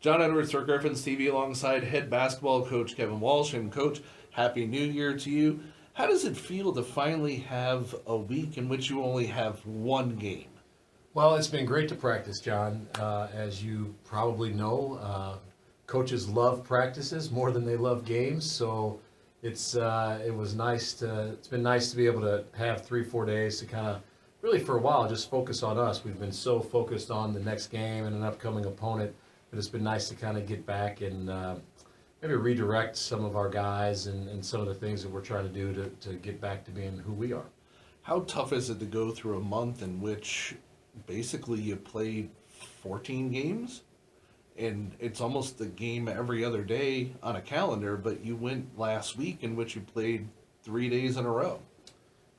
John Edwards for Griffin's TV alongside head basketball coach Kevin Walsh. And Coach, Happy New Year to you. How does it feel to finally have a week in which you only have one game? Well, it's been great to practice, John. As you probably know, coaches love practices more than they love games. So it's been nice to be able to have 3-4 days to kind of really for a while just focus on us. We've been so focused on the next game and an upcoming opponent, but it's been nice to kind of get back and maybe redirect some of our guys and some of the things that we're trying to do to get back to being who we are. How tough is it to go through a month in which basically you played 14 games? And it's almost a game every other day on a calendar, but you went last week in which you played 3 days in a row.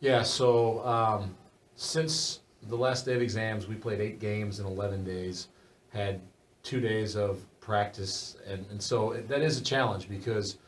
Yeah, so since the last day of exams, we played 8 games in 11 days, had 2 days of practice, and so that is a challenge because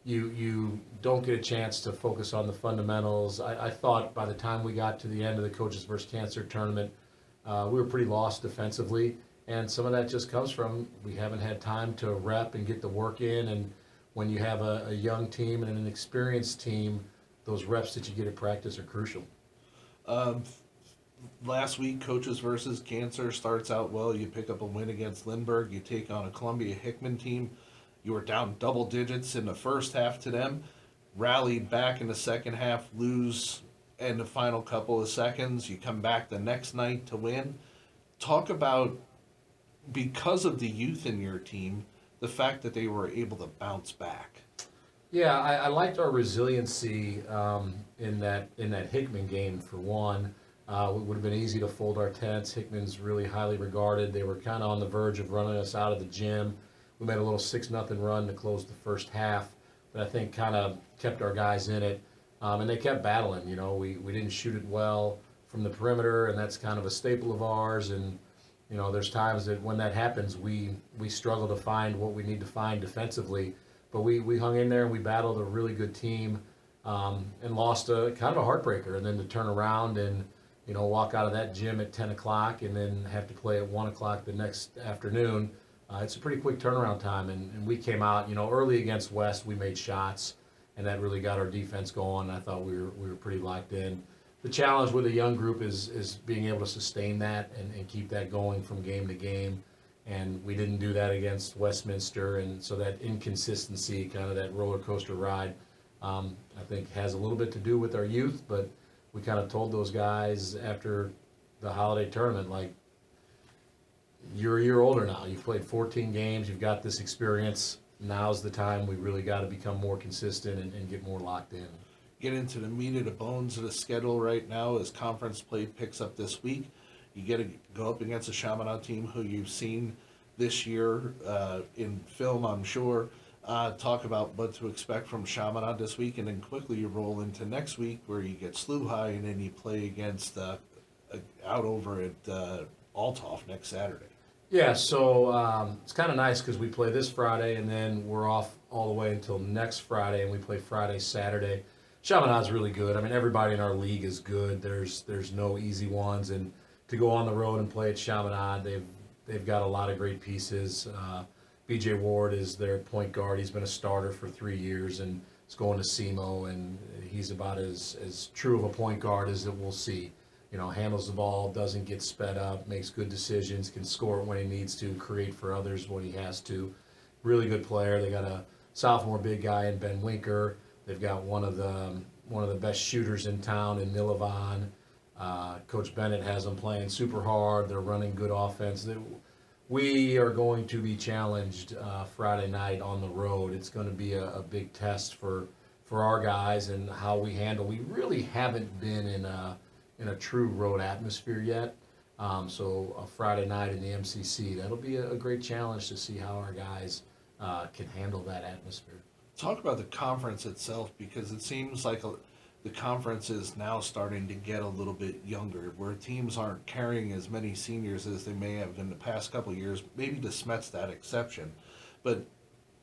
you don't get a chance to focus on the fundamentals. I thought by the time we got to the end of the Coaches vs. Cancer tournament, we were pretty lost defensively, and some of that just comes from we haven't had time to rep and get the work in, and when you have a young team and an experienced team, those reps that you get at practice are crucial. Um, Last week, Coaches versus Cancer starts out well. You pick up a win against Lindbergh. You take on a Columbia Hickman team. You were down double digits in the first half to them, rallied back in the second half, lose in the final couple of seconds. You come back the next night to win. Talk about, because of the youth in your team, the fact that they were able to bounce back. Yeah, I liked our resiliency in that Hickman game for one. It would have been easy to fold our tents. Hickman's really highly regarded. They were kind of on the verge of running us out of the gym. We made a little 6-0 run to close the first half that I think kind of kept our guys in it. And they kept battling. You know, we didn't shoot it well from the perimeter, and that's kind of a staple of ours. And, you know, there's times that when that happens, we struggle to find what we need to find defensively. But we hung in there and we battled a really good team and lost a kind of a heartbreaker. And then to turn around and, you know, walk out of that gym at 10 o'clock and then have to play at 1 o'clock the next afternoon, it's a pretty quick turnaround time. And we came out, you know, early against West, we made shots, and that really got our defense going. I thought we were pretty locked in. The challenge with a young group is being able to sustain that and keep that going from game to game. And we didn't do that against Westminster, and so that inconsistency, kind of that roller coaster ride, I think has a little bit to do with our youth, but we kind of told those guys after the holiday tournament, like, you're a year older now. You've played 14 games. You've got this experience. Now's the time we really got to become more consistent and get more locked in. Get into the meat of the bones of the schedule right now as conference play picks up this week. You get to go up against a Chaminade team who you've seen this year in film, I'm sure. Talk about what to expect from Chaminade this week, and then quickly you roll into next week where you get SLU High, and then you play against out over at Althoff next Saturday. Yeah, so it's kind of nice because we play this Friday, and then we're off all the way until next Friday, and we play Friday, Saturday. Chaminade's really good. I mean, everybody in our league is good. There's no easy ones, and to go on the road and play at Chaminade, they've got a lot of great pieces. B.J. Ward is their point guard. He's been a starter for 3 years and is going to SEMO, and he's about as true of a point guard as that we'll see. You know, handles the ball, doesn't get sped up, makes good decisions, can score when he needs to, create for others when he has to. Really good player. They got a sophomore big guy in Ben Winker. They've got one of the best shooters in town in Milovan. Coach Bennett has them playing super hard. They're running good offense. We are going to be challenged Friday night on the road. It's going to be a big test for our guys and how we handle. We really haven't been in a true road atmosphere yet. So a Friday night in the MCC, that'll be a great challenge to see how our guys can handle that atmosphere. Talk about the conference itself, because it seems like the conference is now starting to get a little bit younger, where teams aren't carrying as many seniors as they may have in the past couple of years. Maybe the Smets that exception, but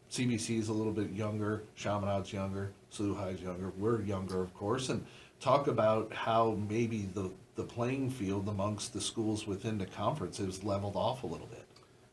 CBC is a little bit younger, Chaminade's younger, SLU High's younger, we're younger, of course, and talk about how maybe the playing field amongst the schools within the conference is leveled off a little bit.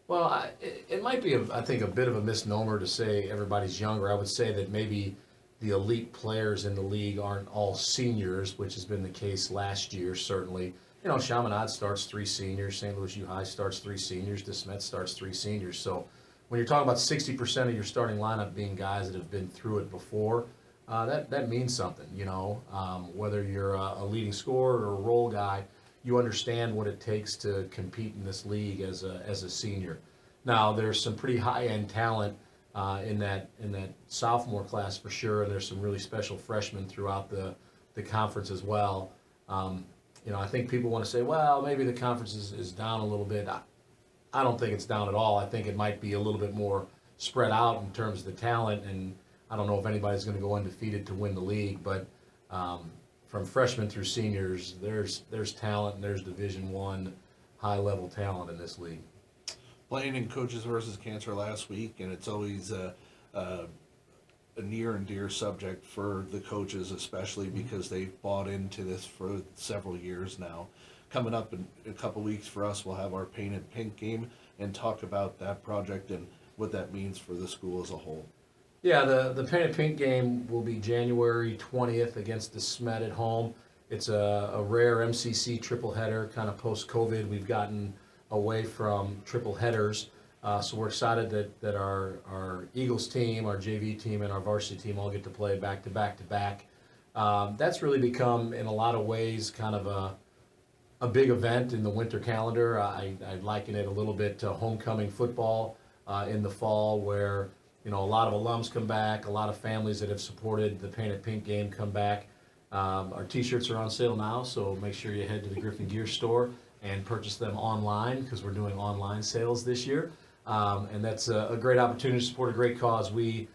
Well, it might be, I think, a bit of a misnomer to say everybody's younger. I would say that maybe the elite players in the league aren't all seniors, which has been the case last year, certainly. You know, Chaminade starts three seniors, St. Louis U High starts three seniors, DeSmet starts three seniors. So when you're talking about 60% of your starting lineup being guys that have been through it before, that means something, you know. Whether you're a leading scorer or a role guy, you understand what it takes to compete in this league as a senior. Now, there's some pretty high-end talent in that sophomore class for sure, and there's some really special freshmen throughout the conference as well. You know, I think people want to say, well, maybe the conference is down a little bit. I don't think it's down at all. I think it might be a little bit more spread out in terms of the talent, and I don't know if anybody's going to go undefeated to win the league, but from freshmen through seniors, there's talent and there's Division I high level talent in this league. Playing in Coaches versus Cancer last week, and it's always a near and dear subject for the coaches, especially because they've bought into this for several years now. Coming up in a couple weeks for us, we'll have our Painted Pink game and talk about that project and what that means for the school as a whole. Yeah, the Painted Pink game will be January 20th against DeSmet at home. It's a rare MCC triple header, kind of post-COVID. We've gotten away from triple headers, so we're excited that our Eagles team, our JV team, and our varsity team all get to play back to back to back. That's really become, in a lot of ways, kind of a big event in the winter calendar. I liken it a little bit to homecoming football in the fall, where you know a lot of alums come back, a lot of families that have supported the Painted Pink game come back. Our T-shirts are on sale now, so make sure you head to the Griffin Gear store and purchase them online because we're doing online sales this year, and that's a great opportunity to support a great cause. We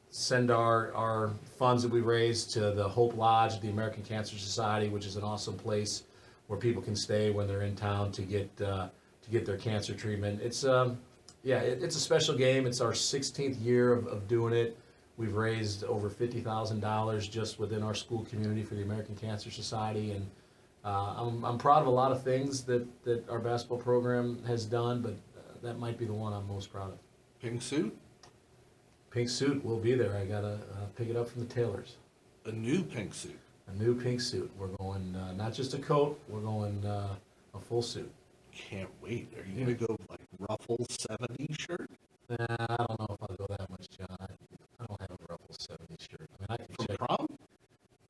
send our funds that we raise to the Hope Lodge at the American Cancer Society, which is an awesome place where people can stay when they're in town to get their cancer treatment. It's it's a special game. It's our 16th year of doing it. We've raised over $50,000 just within our school community for the American Cancer Society, and I'm proud of a lot of things that our basketball program has done, but that might be the one I'm most proud of. Pink suit? Pink suit will be there. I gotta pick it up from the tailors. A new pink suit? A new pink suit. We're going not just a coat, we're going a full suit. Can't wait. Are you going to go like Ruffles 70 shirt? I don't know if I'll go that much, John. I don't have a Ruffles 70 shirt. I mean, I can From check. prom?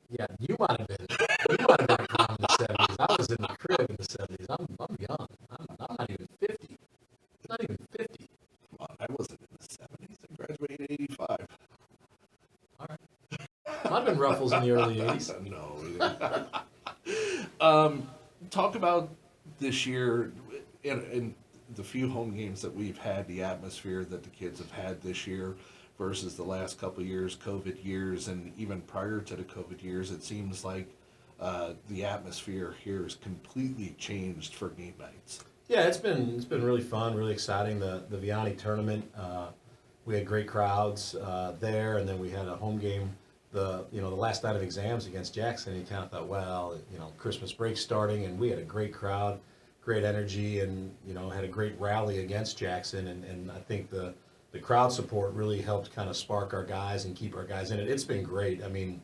Yeah, you might have been. You might have been at prom in the 70s. I was in the crib in the 70s. I'm young. I'm not even 50. I'm not even 50. Come on, I wasn't in the 70s. I graduated in 85. All right. Might have been Ruffles in the early 80s. No, we didn't. Talk about this year in the few home games that we've had, the atmosphere that the kids have had this year versus the last couple of years, COVID years, and even prior to the COVID years. It seems like the atmosphere here has completely changed for game nights. Yeah, it's been really fun, really exciting. The Vianney tournament, we had great crowds there, and then we had a home game the last night of exams against Jackson. And you kind of thought, well, Christmas break starting, and we had a great crowd, great energy, and had a great rally against Jackson. And I think the crowd support really helped kind of spark our guys and keep our guys in it. It's been great. I mean,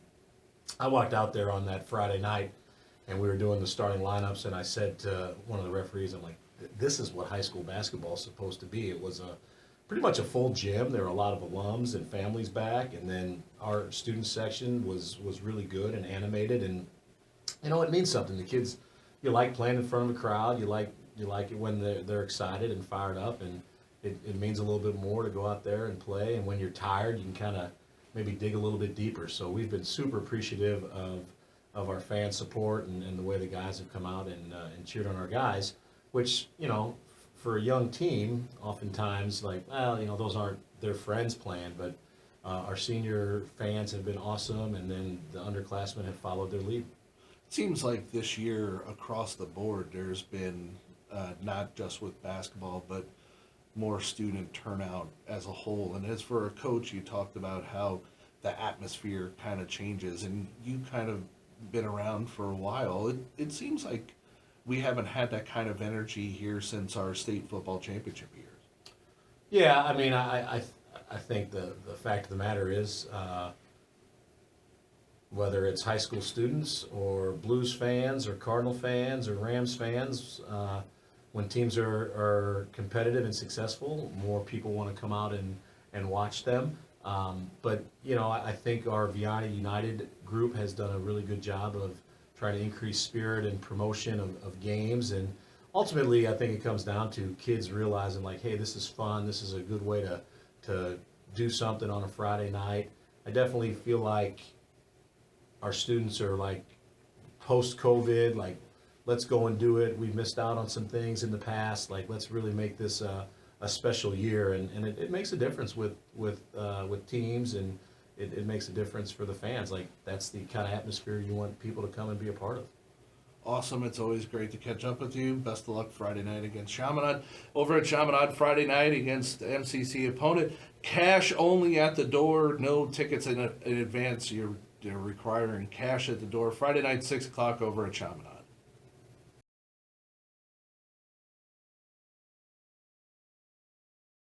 I walked out there on that Friday night, and we were doing the starting lineups, and I said to one of the referees, I'm like, this is what high school basketball is supposed to be. It was pretty much a full gym. There were a lot of alums and families back, and then our student section was really good and animated, and it means something. The kids, you like playing in front of a crowd. You like it when they're excited and fired up, and it means a little bit more to go out there and play. And when you're tired, you can kind of maybe dig a little bit deeper. So we've been super appreciative of our fan support and the way the guys have come out and cheered on our guys, which, for a young team, oftentimes, those aren't their friends playing, but our senior fans have been awesome, and then the underclassmen have followed their lead. It seems like this year across the board there's been, not just with basketball, but more student turnout as a whole. And as for a coach, you talked about how the atmosphere kind of changes, and you kind of been around for a while. It seems like we haven't had that kind of energy here since our state football championship years. Yeah, I mean, I think the fact of the matter is, whether it's high school students or Blues fans or Cardinal fans or Rams fans, when teams are competitive and successful, more people want to come out and watch them. But, you know, I think our Vianney United group has done a really good job of trying to increase spirit and promotion of games. And ultimately, I think it comes down to kids realizing, like, hey, this is fun. This is a good way to do something on a Friday night. I definitely feel like our students are like post-COVID, like, let's go and do it. We've missed out on some things in the past. Like, let's really make this a special year, and it makes a difference with teams, and it makes a difference for the fans. Like, that's the kind of atmosphere you want people to come and be a part of. Awesome. It's always great to catch up with you. Best of luck Friday night against Chaminade. Over at Chaminade Friday night against the MCC opponent. Cash only at the door. No tickets in advance. You're requiring cash at the door. Friday night, 6 o'clock over at Chaminade.